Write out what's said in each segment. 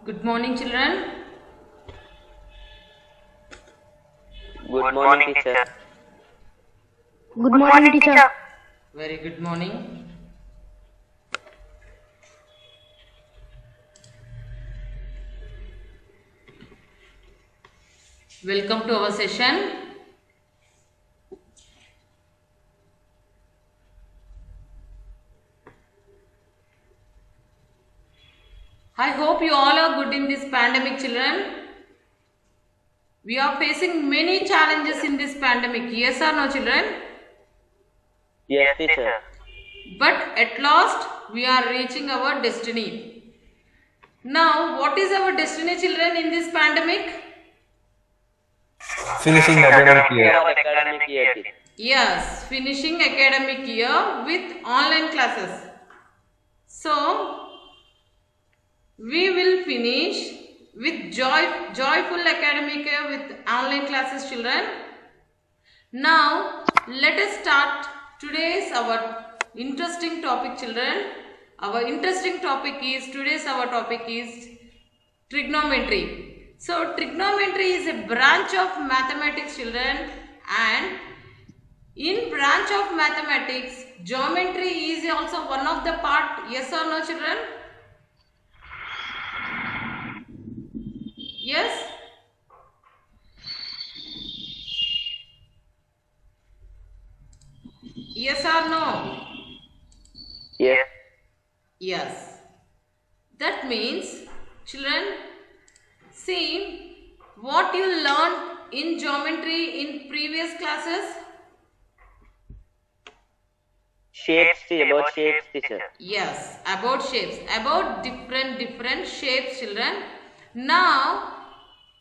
Good morning, children. Good morning, teacher. Good morning, teacher. Very good morning. Welcome to our session. I hope you all are good in this pandemic, children. We are facing many challenges in this pandemic. Yes or no, children? Yes, teacher. But at last, we are reaching our destiny. Now, what is our destiny, children, in this pandemic? Finishing academic year. Academic year. Teacher. Yes, finishing academic year with online classes. So, we will finish with joyful academic year with online classes, children. Now, let us start today's our interesting topic, children. Today's our topic is trigonometry. So, trigonometry is a branch of mathematics, children, and in branch of mathematics, geometry is also one of the part. Yes or no, children? Yes? Yes or no? Yes. Yes. That means, children, see what you learned in geometry in previous classes. Shapes, about shapes, teacher. Yes, about shapes, about different shapes, children. Now,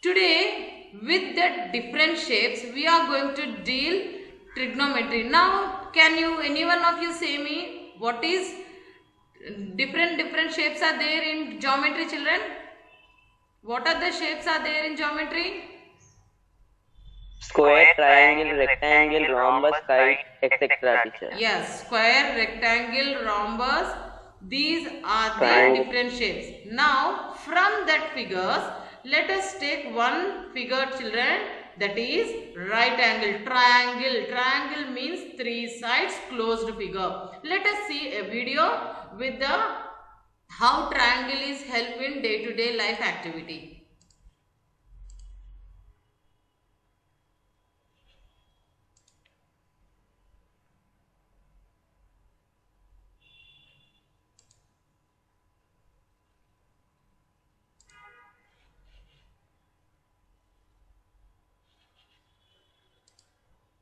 today with the different shapes, we are going to deal trigonometry. Now, can you, any one of you say me, what is different shapes are there in geometry, children? What are the shapes are there in geometry? Square, triangle, rectangle, rhombus, kite, etc. teacher. Yes, square, rectangle, rhombus, these are the Triangle. different shapes. Now, from that figures, let us take one figure, children, that is right angle, triangle. Triangle means three sides closed figure. Let us see a video with the how triangle is help in day-to-day life activity.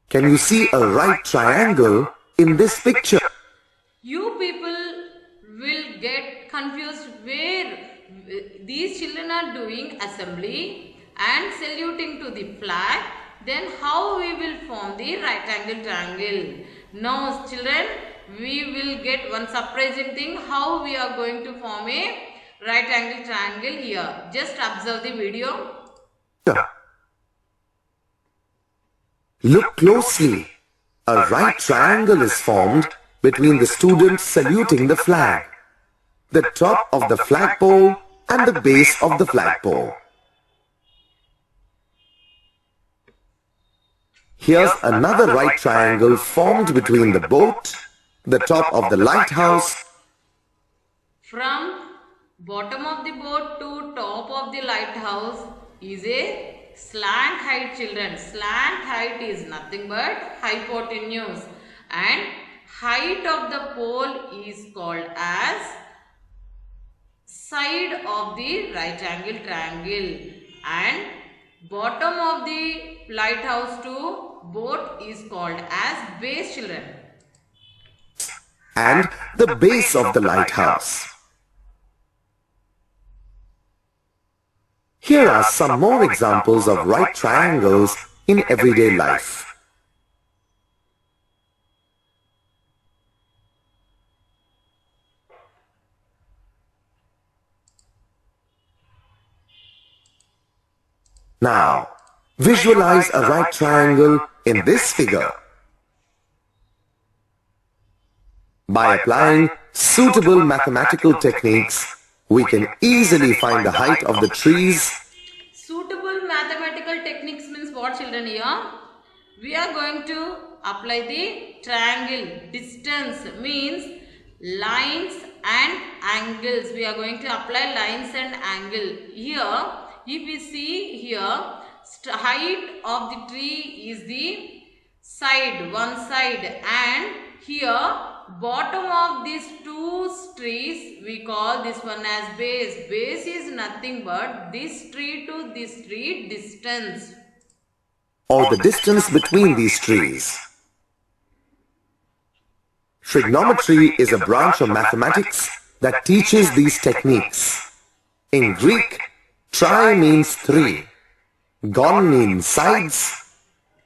Can you see a right triangle in this picture? You people will get confused where these children are doing assembly and saluting to the flag. Then how we will form the right angle triangle. Now children, we will get one surprising thing how we are going to form a right angle triangle here. Just observe the video. Look closely. A right triangle is formed between the students saluting the flag, the top of the flagpole and the base of the flagpole. Here's another right triangle formed between the boat, the top of the lighthouse, From bottom of the boat to top of the lighthouse is a slant height, children. Slant height is nothing but hypotenuse, and height of the pole is called as side of the right angle triangle, and bottom of the lighthouse to boat is called as base, children. and the base of the lighthouse. Here are some more examples of right triangles in everyday life. Now, visualize a right triangle in this figure. By applying suitable mathematical techniques, We can easily find the height of the trees. Suitable mathematical techniques means what, children? Here we are going to apply the triangle. Distance means lines and angles. We are going to apply lines and angle. Here if we see here, height of the tree is the side, one side, and here bottom of these two trees we call this one as base. Base is nothing but this tree to this tree distance, Or the distance between these trees. Trigonometry is a branch of mathematics that teaches these techniques. In Greek, tri means three, gon means sides,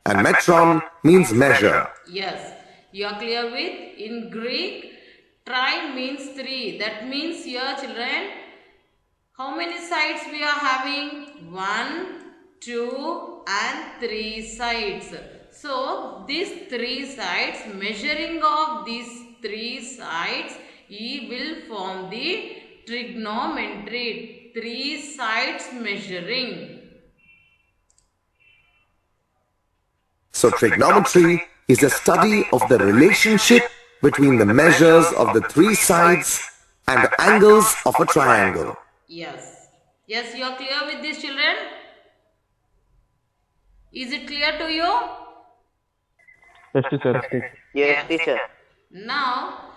and metron means measure. Yes, you are clear with? In Greek, tri means three. That means here, children, how many sides we are having? 1, 2 and 3 sides. So these 3 sides, measuring of these 3 sides, he will form the trigonometry. 3 sides measuring. So trigonometry is the study of the relationship between the measures of the 3 sides and the angles of a triangle. Yes. Yes, you are clear with this, children? Is it clear to you? Yes, teacher. Yes, teacher. Now,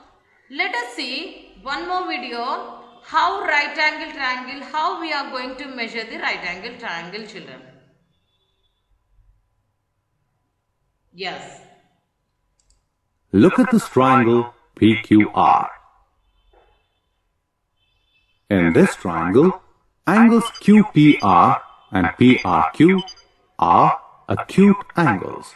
let us see one more video. How right angle triangle, how we are going to measure the right angle triangle, children. Yes. Look at this triangle PQR. In this triangle, angles QPR and PRQ are acute angles.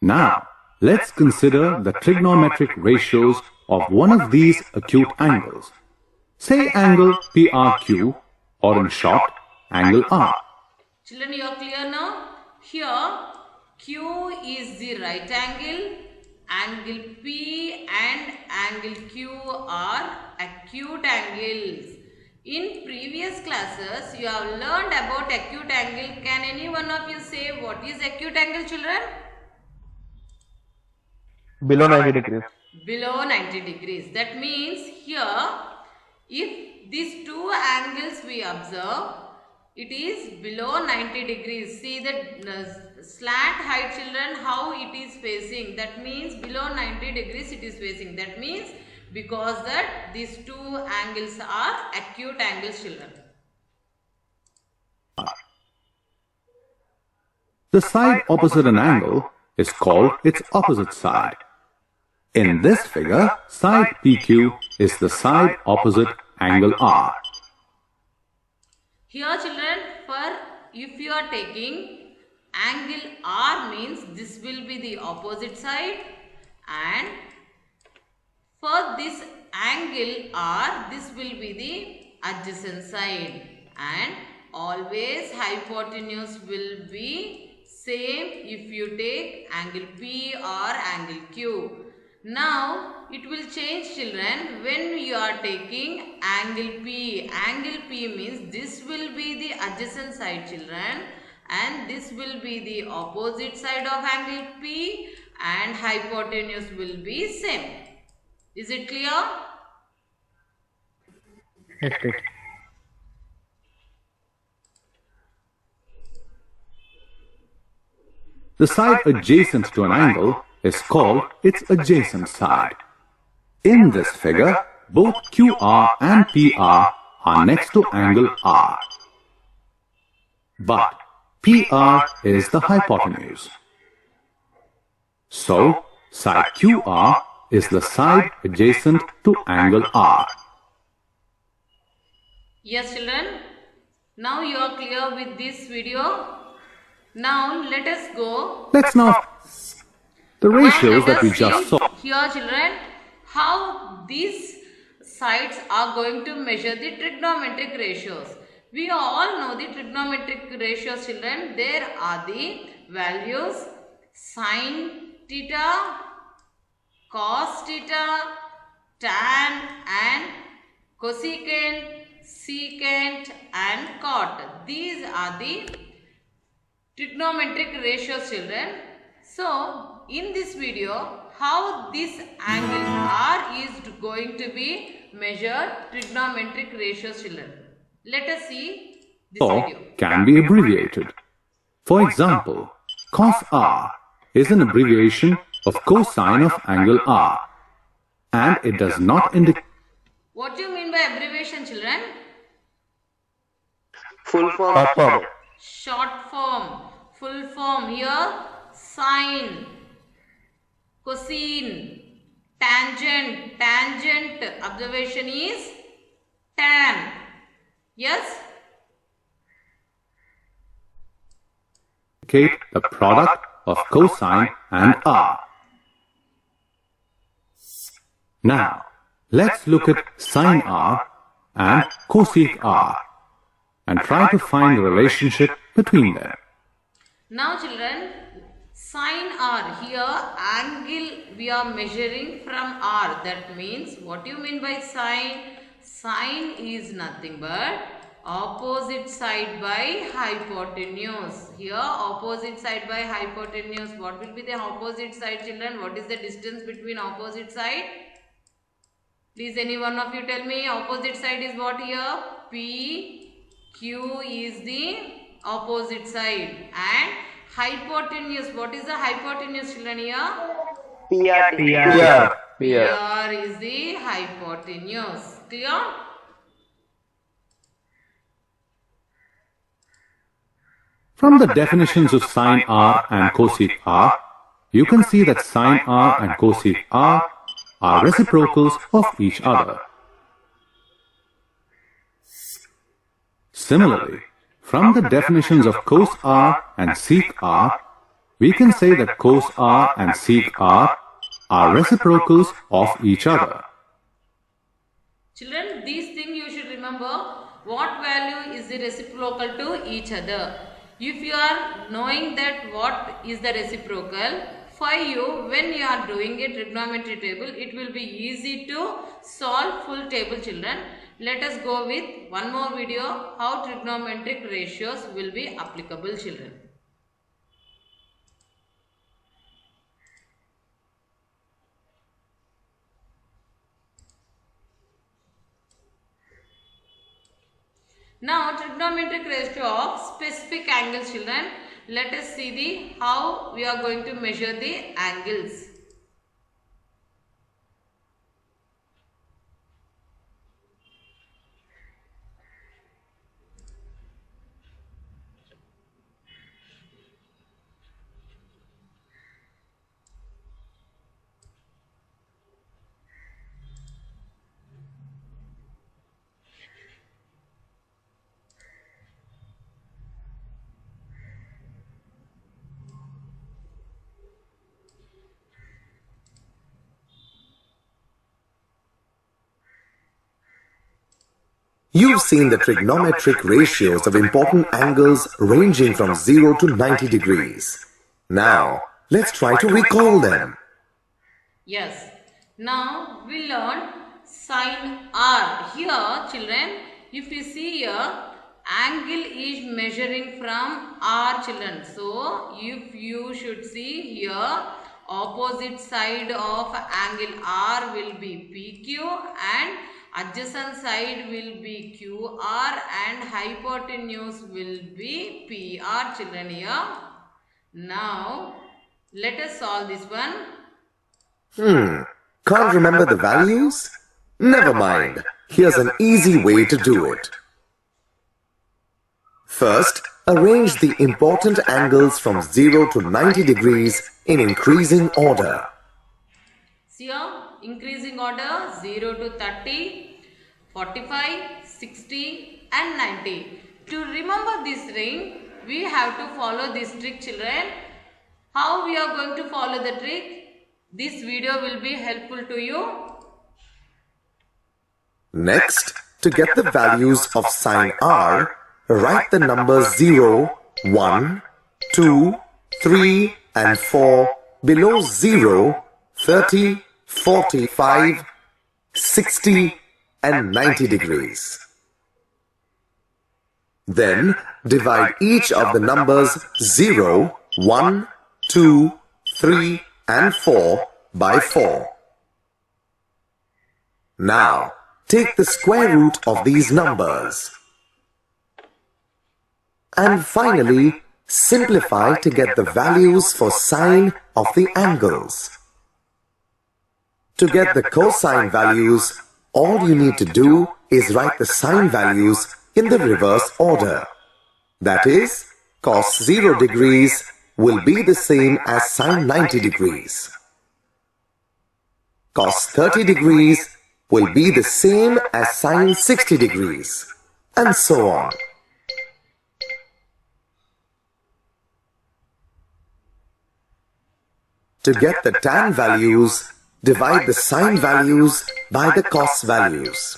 Now, let's consider the trigonometric ratios of one of these acute angles. Say angle PRQ, or in short, angle R. Children, you are clear now? Here, Q is the right angle, angle P and angle Q are acute angles. In previous classes, you have learned about acute angle. Can any one of you say what is acute angle, children? Below 90 degrees. Below 90 degrees. That means here, if these two angles we observe, it is below 90 degrees. See the slant height, children, how it is facing. That means below 90 degrees it is facing. That means because that these two angles are acute angles, children. The side opposite an angle is called its opposite side. In this figure, side PQ is the side opposite angle R. Here, children, for if you are taking angle R means this will be the opposite side, and for this angle R, this will be the adjacent side, and always hypotenuse will be same if you take angle P or angle Q. Now, it will change, children, when you are taking angle P. Angle P means this will be the adjacent side, children, and this will be the opposite side of angle P, and hypotenuse will be same. Is it clear? Yes, teacher. The side adjacent to an angle is called its adjacent side. In this figure, both QR and PR are next to angle R. But PR is the hypotenuse. So, side QR is the side adjacent to angle R. Yes, children. Now you are clear with this video. Now let us go. Let's now the ratios Let that we us just see saw. here, children, how these sides are going to measure the trigonometric ratios. We all know the trigonometric ratios, children. There are the values sin theta, cos theta, tan and cosecant, secant and cot. These are the trigonometric ratios, children. So, in this video, how this angle R is going to be measured trigonometric ratios, children. Let us see this Or video. can be abbreviated. For example, cos R is an abbreviation of cosine of angle R, and it does not indicate What do you mean by abbreviation, children? Full form. Short form. Short form. Full form here, sine, cosine, tangent. Tangent observation is tan. Yes? the product of cosine and R. Now, let's look at sine R and cosec R and try to find the relationship between them. Now children, sine R, here angle we are measuring from R. That means, what do you mean by sine? Sine is nothing but opposite side by hypotenuse. Here opposite side by hypotenuse. What will be the opposite side, children? What is the distance between opposite side? Please any one of you tell me. Opposite side is what here? P, Q is the opposite side. And hypotenuse. What is the hypotenuse, children, here? PR. PR is the hypotenuse. Clear? From the definitions of sine R and cosec R, you can see that sine R and cosec R are reciprocals of each other. Similarly, from the definitions of cos R and sec R, we can say that cos R and sec R are reciprocals of each other. Children, these things you should remember. What value is the reciprocal to each other? If you are knowing that what is the reciprocal, for you, when you are doing a trigonometry table, it will be easy to solve full table, children. Let us go with one more video, how trigonometric ratios will be applicable, children. Now, trigonometric ratio of specific angles, children. Let us see the how we are going to measure the angles. You've seen the trigonometric ratios of important angles ranging from 0 to 90 degrees. Now, let's try to recall them. Yes. Now, we learn sine R. Here, children, if you see here, angle is measuring from R, children. So, if you should see here, opposite side of angle R will be PQ and adjacent side will be QR and hypotenuse will be PR, children, here. Now, let us solve this one. Can't remember the values? Never mind. Here's an easy way to do it. First, arrange the important angles from 0 to 90 degrees in increasing order. See here, increasing order 0 to 30, 45, 60 and 90. To remember this ring, we have to follow this trick, children. How we are going to follow the trick? This video will be helpful to you. Next, to get the values of sine R, write the numbers 0, 1, 2, 3 and 4 below 0, 30, 45, 60, and 90 degrees. Then divide each of the numbers 0, 1, 2, 3 and 4 by 4. Now take the square root of these numbers. And finally, simplify to get the values for sine of the angles. To get the cosine values, all you need to do is write the sine values in the reverse order. That is, cos 0 degrees will be the same as sine 90 degrees. Cos 30 degrees will be the same as sine 60 degrees, and so on. To get the tan values, divide the sine values by the cos values.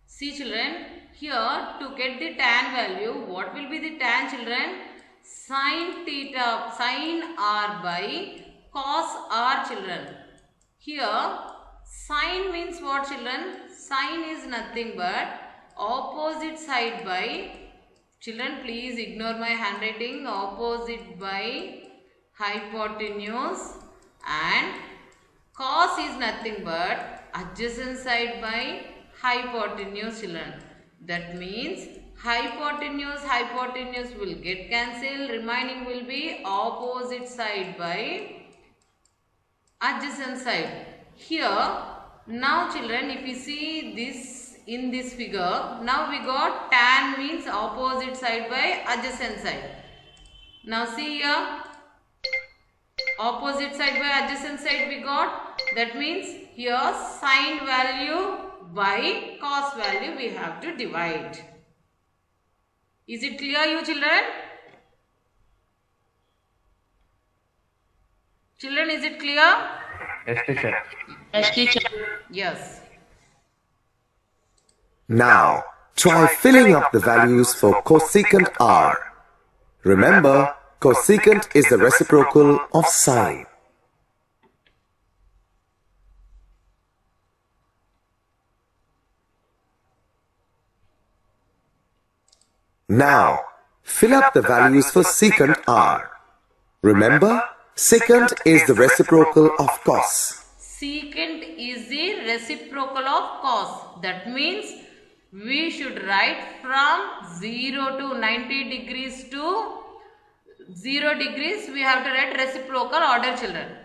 See children, here to get the tan value, what will be the tan children? Sin theta, sin r by cos r children. Here, sin means what children? Sin is nothing but opposite side by, children please ignore my handwriting, opposite by hypotenuse, and cos is nothing but adjacent side by hypotenuse children. That means hypotenuse will get cancelled, remaining will be opposite side by adjacent side. Here, now children, if you see this in this figure, now we got tan means opposite side by adjacent side. Now see here, opposite side by adjacent side we got, that means here sine value by cos value we have to divide. Is it clear you children? Children, is it clear? Yes, teacher. Yes, teacher. Yes. Now, try filling up the values for cosecant r. Remember, cosecant is the reciprocal of sine. Now, fill up the values for secant r. Remember, secant is the reciprocal of cos. Secant is the reciprocal of cos. That means we should write from 0 to 90 degrees to 0 degrees. We have to write reciprocal order children.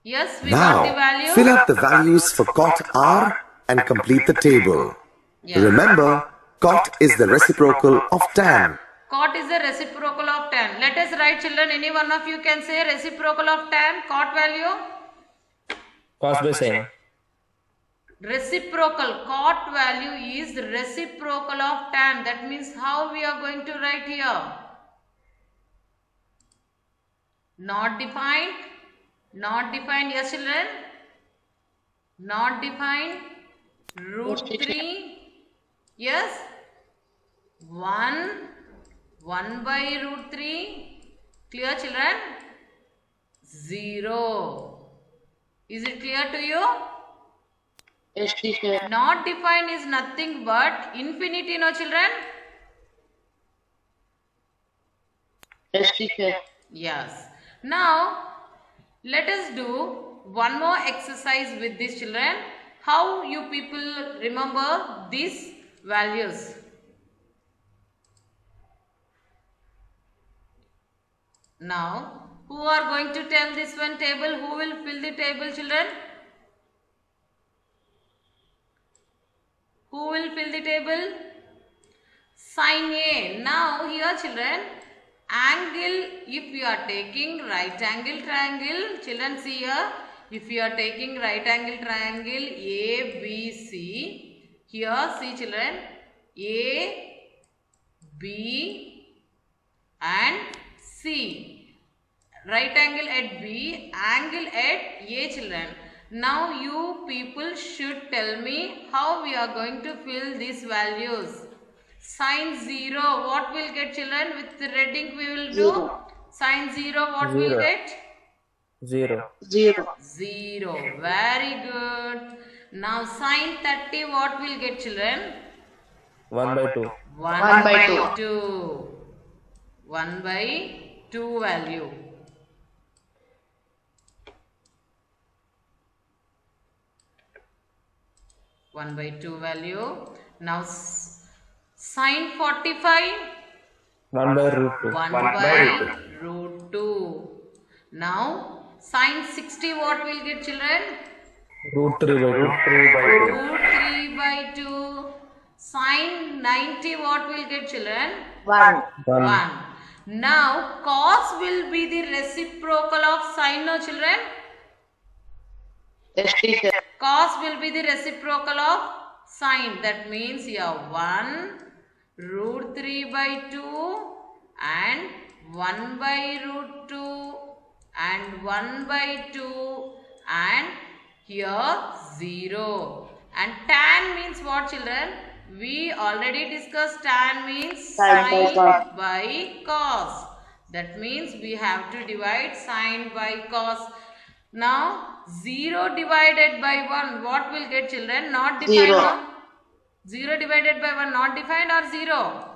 Yes, we got the Now, value. fill up the values for cot r and complete the table. Yes. Remember, cot is the reciprocal of tan. Cot is the reciprocal of tan. Let us write children. Any one of you can say reciprocal of tan. Cot value. Cos by sin. Reciprocal. Cot value is reciprocal of tan. That means how we are going to write here? Not defined. Not defined. Yes children. Not defined. Root 3. Yes. 1 by root 3. Clear children? 0. Is it clear to you? Yes, teacher. Not defined is nothing but infinity, no children? Yes, teacher. Yes. Now, let us do one more exercise with these children. How you people remember these values? Now, who are going to tell this one table? Who will fill the table children? Who will fill the table? Sin A. Now here children, angle, if you are taking right angle triangle, children see here, if you are taking right angle triangle ABC, here see children, A, B and C. Right angle at B, angle at A children. Now you people should tell me how we are going to fill these values. Sin 0, what will get children? With the red ink we will do. Sin 0, what will get? 0. 0. 0. Very good. Now sine 30, what will get, children? 1 by 2. 1 by by 2. 1 by 2 value. One by 2 value. Now sine 45. 1 by root 2. 1 by root 2. Now sine 60, what will get, children? Root 3 by 2. Root 3 by 2. Sine 90, what will get, children? 1. 1. Now cos will be the reciprocal of sine, no children? Yes, teacher. Cos will be the reciprocal of sine. That means here 1 root 3 by 2 and 1 by root 2 and 1 by 2 and here 0. And tan means what, children? We already discussed tan means Sine by sine cos. by cos. That means we have to divide sine by cos. Now 0 divided by 1, what will get, children? Not defined. 0. No? 0 divided by 1 not defined or 0?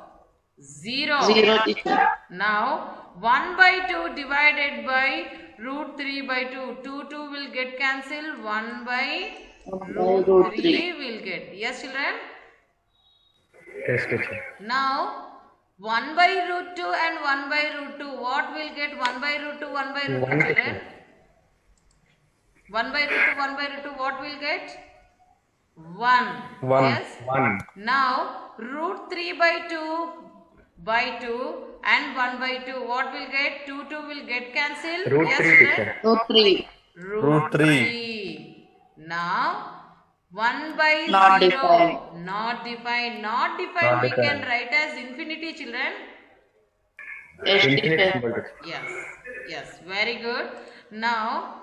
0. 0, teacher. Now 1 by 2 divided by root 3 by 2. 2 will get cancelled. 1 by root 3 will get. Yes, children? Yes, teacher. Now 1 by root 2 and 1 by root 2. What will get 1 by root 2, 1 by root 2, children? 1 by root 2, 1 by root 2, what will get? 1. 1. Yes? 1. Now root 3 by 2 and 1 by 2, what will get? 2 will get cancelled. Root Yes, 3, children? teacher. Root 3. Root 3. 3. Now 1 by Not 0. defined. Not defined. Not defined. Not We defined. can write as infinity, children. Yes, Infinite teacher. symbol, teacher. Yes. Yes. Very good. Now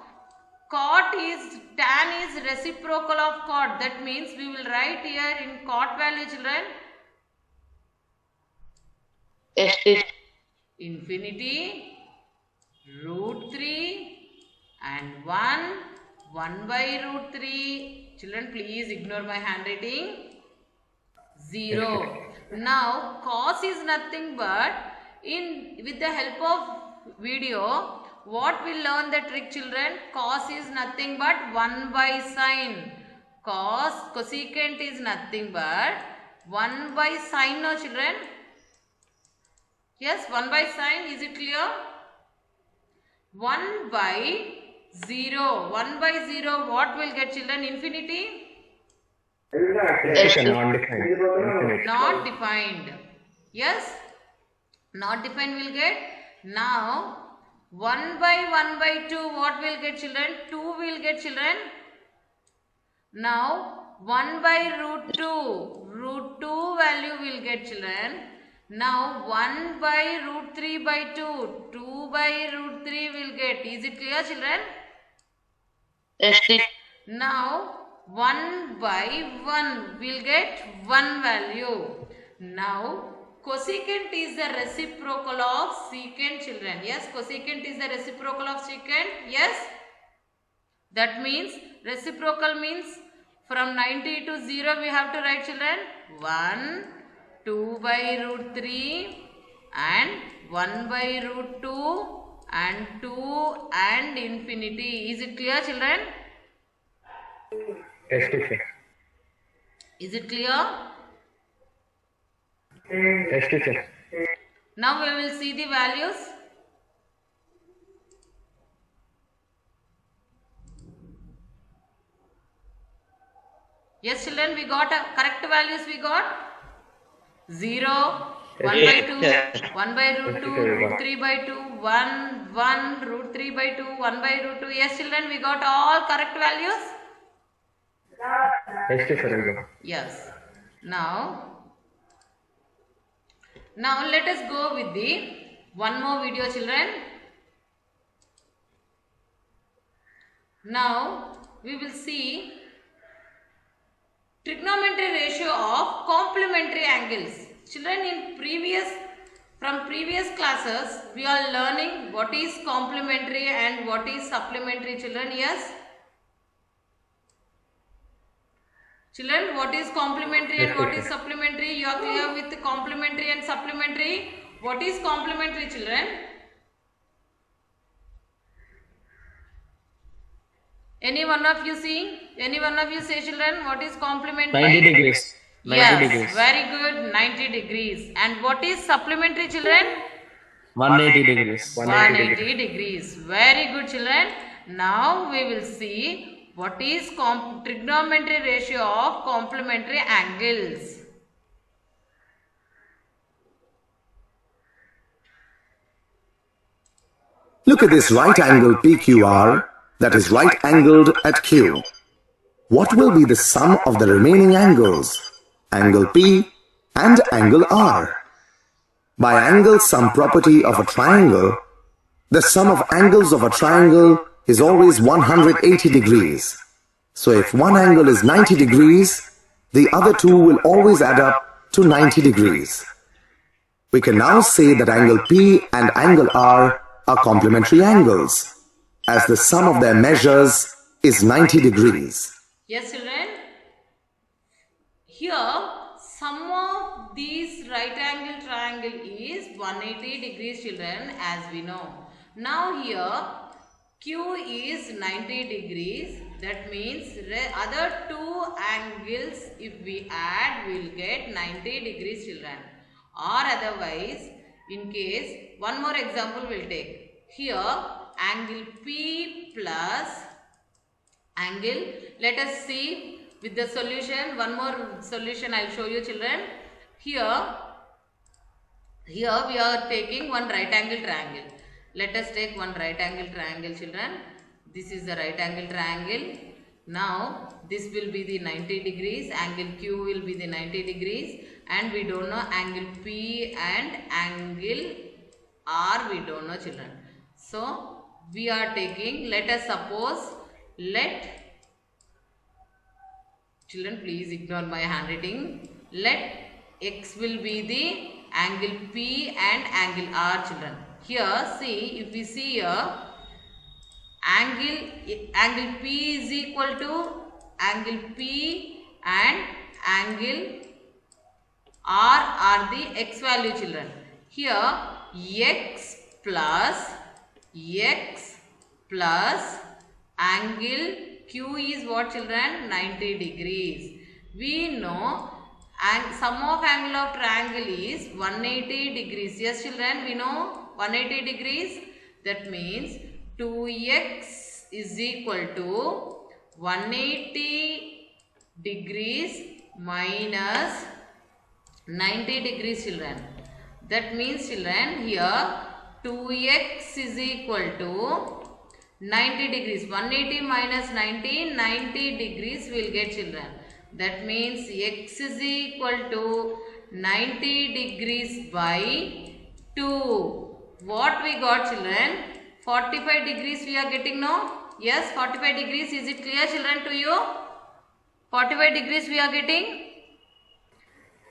tan is reciprocal of cot. That means we will write here in cot value, children. Yes, teacher. Infinity root 3 and 1 by root 3. Children, please ignore my handwriting. 0. Now cos is nothing but with the help of video, what we learn the trick, children? Cos is nothing but 1 by sine. Cosecant is nothing but 1 by sine, no children? Yes, 1 by sine. Is it clear? 1 by 0. 1 by 0, what will get, children? Infinity? Yes, teacher. Non-defined. Infinite. Not defined. Yes? Not defined will get. Now 1 by 2, what will get, children? 2 will get, children. Now 1 by root 2. Root 2 value will get, children. Now 1 by root 3 by 2. 2 by root 3 will get. Is it clear, children? Yes, teacher. Now 1 by 1 will get 1 value. Now cosecant is the reciprocal of secant, children. Yes, cosecant is the reciprocal of secant. Yes. That means reciprocal means from 90 to 0 we have to write, children. 1, 2 by root 3 and 1 by root 2 and 2 and infinity. Is it clear, children? Yes, teacher. Is it clear? Yes, teacher. Now we will see the values. Yes, children, we got correct values. We got 0, 1 by 2, 1 by root 2, root 3 by 2, 1, root 3 by 2, 1 by root 2. Yes, children, we got all correct values. Yes, teacher. Yes. Now let us go with the one more video, children. Now we will see trigonometry ratio of complementary angles. Children, in previous From previous classes, we are learning what is complementary and what is supplementary, children. Yes? Children, what is complementary and what is supplementary? You are clear with complementary and supplementary? What is complementary, children? Any one of you see? Any one of you say, children, what is complementary? 90 degrees. 90 Yes, degrees. very good, 90 degrees. And what is supplementary, children? 180 degrees. 180 degrees. Very good, children. Now we will see what is trigonometry ratio of complementary angles. Look at this right angle PQR, that is right angled at Q. What will be the sum of the remaining angles, angle P and angle R? By angle sum property of a triangle, the sum of angles of a triangle is always 180 degrees. So if one angle is 90 degrees, the other two will always add up to 90 degrees. We can now say that angle P and angle R are complementary angles, as the sum of their measures is 90 degrees. Yes, children. Here, sum of these right angle triangle is 180 degrees, children, as we know. Now here, Q is 90 degrees. That means other two angles, if we add, we will get 90 degrees, children. Or otherwise, in case, one more example we will take. Here, angle P plus angle, let us see with the solution. One more solution I will show you, children. Here we are taking one right angle triangle. Let us take one right angle triangle, children. This is the right angle triangle. Now this will be the 90 degrees, angle Q will be the 90 degrees, and we don't know angle P and angle R, we don't know, children. So we are taking, let us suppose, children, please ignore my handwriting. Let X will be the angle P and angle R, children. Here, see, if we see here, angle P is equal to angle P and angle R are the X value, children. Here, X plus angle Q is what, children? 90 degrees. We know and sum of angle of triangle is 180 degrees. Yes, children, we know 180 degrees. That means 2x is equal to 180 degrees minus 90 degrees, children. That means, children, here 2x is equal to 90 degrees. 180 minus 90, 90 degrees we will get, children. That means x is equal to 90 degrees by 2. What we got, children? 45 degrees we are getting now. Yes, 45 degrees. Is it clear, children, to you? 45 degrees we are getting.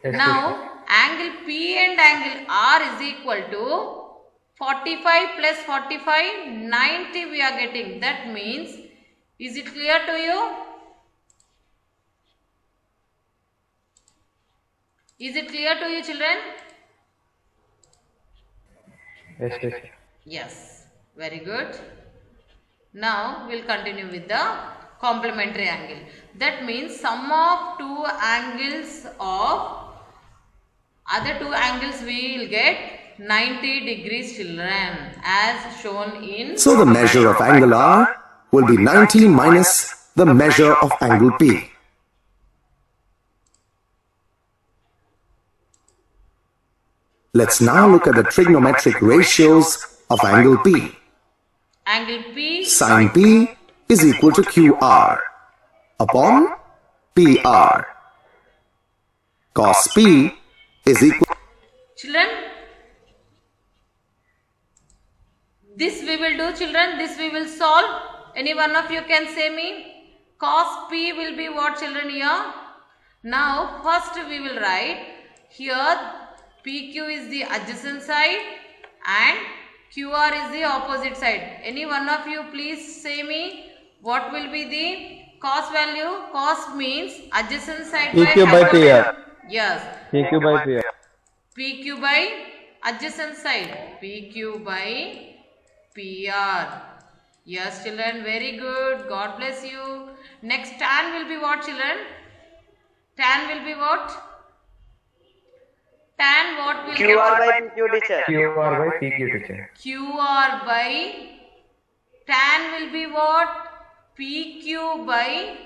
Yes, Now, angle P and angle R is equal to 45 plus 45, 90 we are getting. That means, is it clear to you? Is it clear to you, children? Yes, yes. Yes, very good. Now, we will continue with the complementary angle. That means, sum of two angles of other two angles we will get 90 degrees, children, as shown in. So the measure of angle R will be 90 minus the measure of angle P. Let's now look at the trigonometric ratios of angle P. Angle P, Sin P is equal to QR upon PR. Cos P is equal. children, this we will do, children, this we will solve. Any one of you can say me? Cos P will be what, children, here? Now, first we will write here PQ is the adjacent side and QR is the opposite side. Any one of you please say me what will be the cos value? Cos means adjacent side PQ by hypotenuse. PR. Yes. PQ by PR. PQ by adjacent side. PQ by PR. Yes, children, very good. God bless you. Next, tan will be what, children? Tan will be what? Tan what will QR by PQ teacher. QR by PQ teacher. QR by tan will be what? PQ by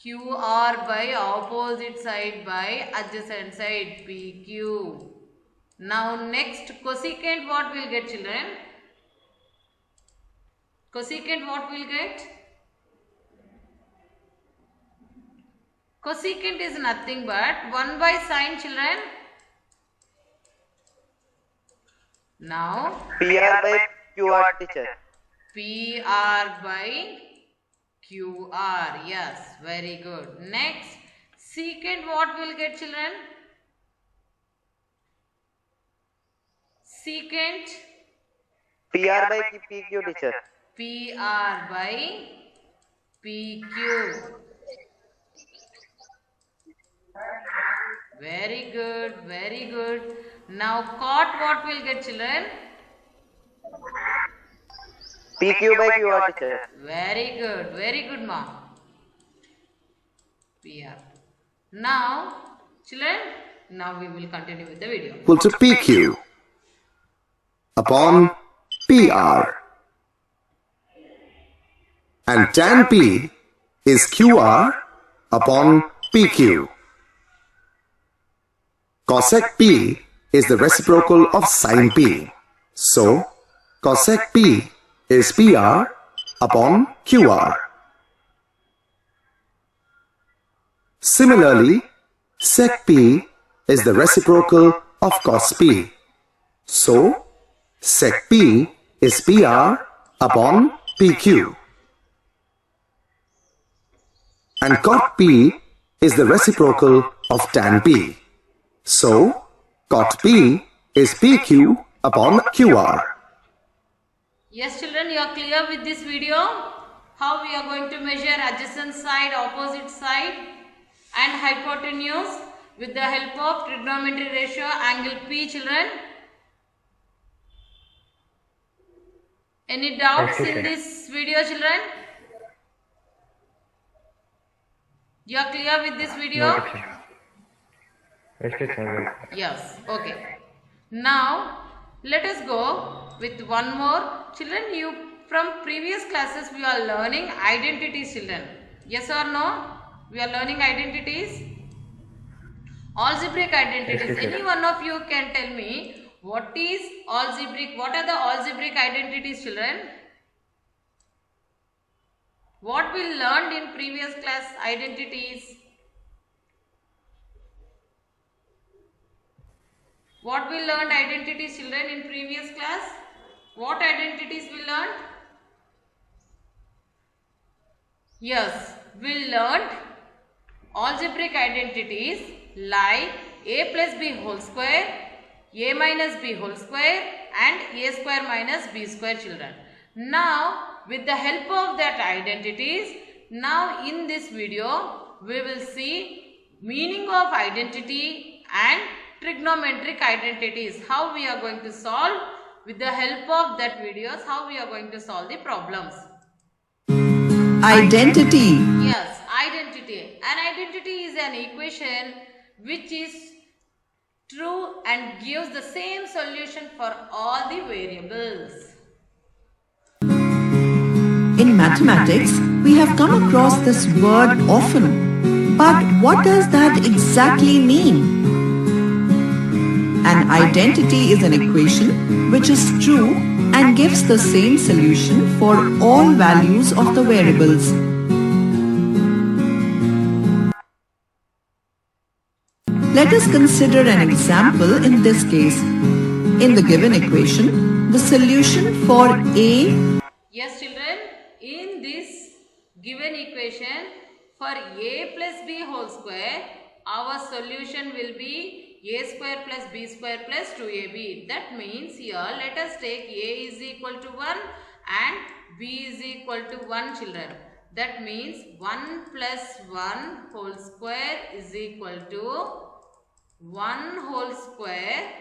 QR by opposite side by adjacent side PQ. Now next cosecant what will get, children? Cosecant what will get? Cosecant is nothing but 1 by sine, children. Now PR by QR teacher. PR by QR. Yes, very good. Next, secant what will get, children? Secant PR by PQ teacher. PR by PQ. Very good, very good. Now cot what will get, children? PQ by QR teacher. Very good, ma'am. PR. Now, children, now we will continue with the video. Equal to PQ upon PR. And tan P is QR upon PQ. Cosec P is the reciprocal of sin P. So, cosec P is PR upon QR. Similarly, sec P is the reciprocal of cos P. So, sec P is PR upon PQ. And cot P is the reciprocal of tan P. So, cot P is PQ upon QR. Yes, children, you are clear with this video? How we are going to measure adjacent side, opposite side and hypotenuse with the help of trigonometry ratio angle P, children? Any doubts in this video, children? You are clear with this video? Yes, okay. Now, let us go with one more. Children, you from previous classes we are learning identities, children. Yes or no? We are learning identities. Algebraic identities. Any one of you can tell me what is algebraic? What are the algebraic identities, children? What we learned in previous class identities? What we learned identities, children, in previous class? What identities we learned? Yes, we learned algebraic identities like a plus b whole square, a minus b whole square and a square minus b square, children. Now, with the help of that identities, now in this video, we will see meaning of identity and trigonometric identities. How we are going to solve with the help of that videos, how we are going to solve the problems. Identity. Yes, identity. An identity is an equation which is true and gives the same solution for all the variables. In mathematics, we have come across this word often. But what does that exactly mean? An identity is an equation which is true and gives the same solution for all values of the variables. Let us consider an example in this case. In the given equation, the solution for A. Yes, children, in this given equation for a plus b whole square, our solution will be a square plus b square plus 2ab. That means here let us take a is equal to 1 and b is equal to 1 children. That means 1 plus 1 whole square is equal to 1 whole square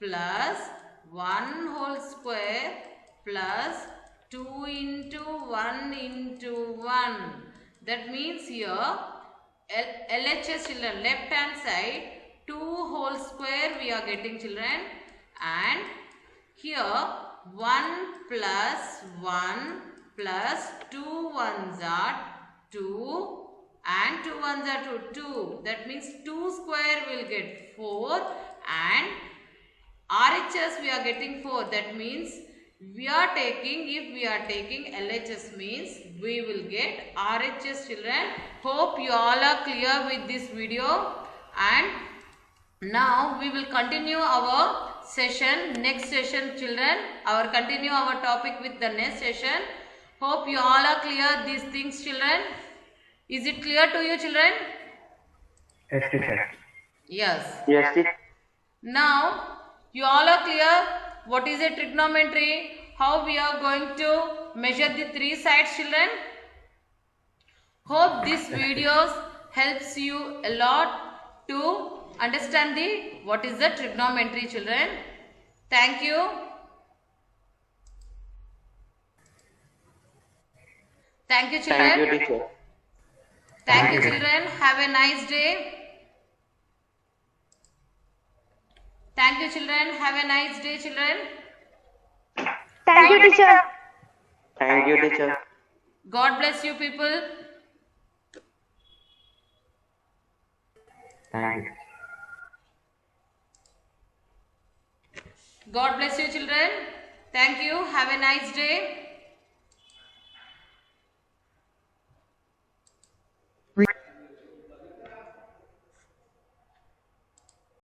plus 1 whole square plus 2 into 1 into 1. That means here LHS children, left hand side 2 whole square we are getting children, and here 1 plus 1 plus 2 ones are 2 and 2 ones are 2. That means 2 square will get 4 and RHS we are getting 4. That means if we are taking LHS means we will get RHS children. Hope you all are clear with this video, and now we will continue our session, next session children. Continue our topic with the next session. Hope you all are clear these things children. Is it clear to you children? Yes, teacher. Yes. Yes, teacher. Now you all are clear what is a trigonometry, how we are going to measure the three sides children. Hope this videos helps you a lot to understand what is the trigonometry children. Thank you. Thank you children. Thank you, teacher. Thank you children. Have a nice day. Thank you children. Have a nice day children. Thank you, teacher. Thank you, teacher. God bless you people. Thank you. God bless you children. Thank you. Have a nice day.